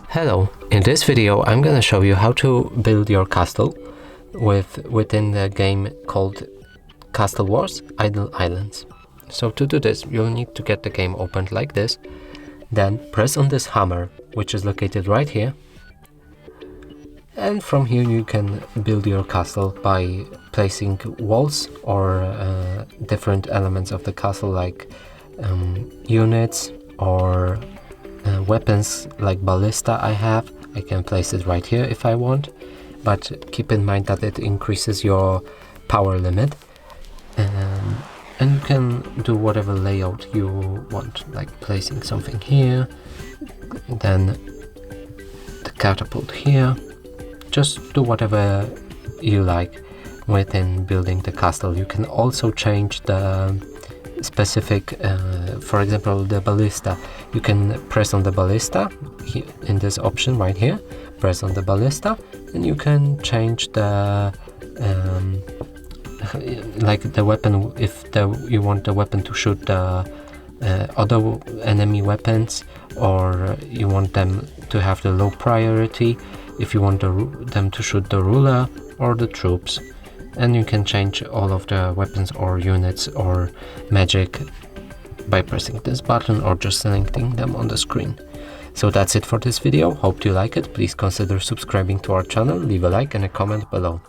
Hello, in this video I'm gonna show you how to build your castle within the game called Castle Wars Idle Islands. So to do this, you'll need to get the game opened like this, then press on this hammer, which is located right here, and from here you can build your castle by placing walls or different elements of the castle, like units or weapons like ballista. I can place it right here if I want, but keep in mind that it increases your power limit, and you can do whatever layout you want, like placing something here, then the catapult here. Just do whatever you like within building the castle. You can also change the specific, for example, the ballista. You can press on the ballista here, in this option right here, press on the ballista, and you can change the like the weapon, if you want the weapon to shoot the other enemy weapons, or you want them to have the low priority, if you want them to shoot the ruler or the troops. And you can change all of the weapons or units or magic by pressing this button or just selecting them on the screen. So that's it for this video. Hope you like it. Please consider subscribing to our channel, leave a like and a comment below.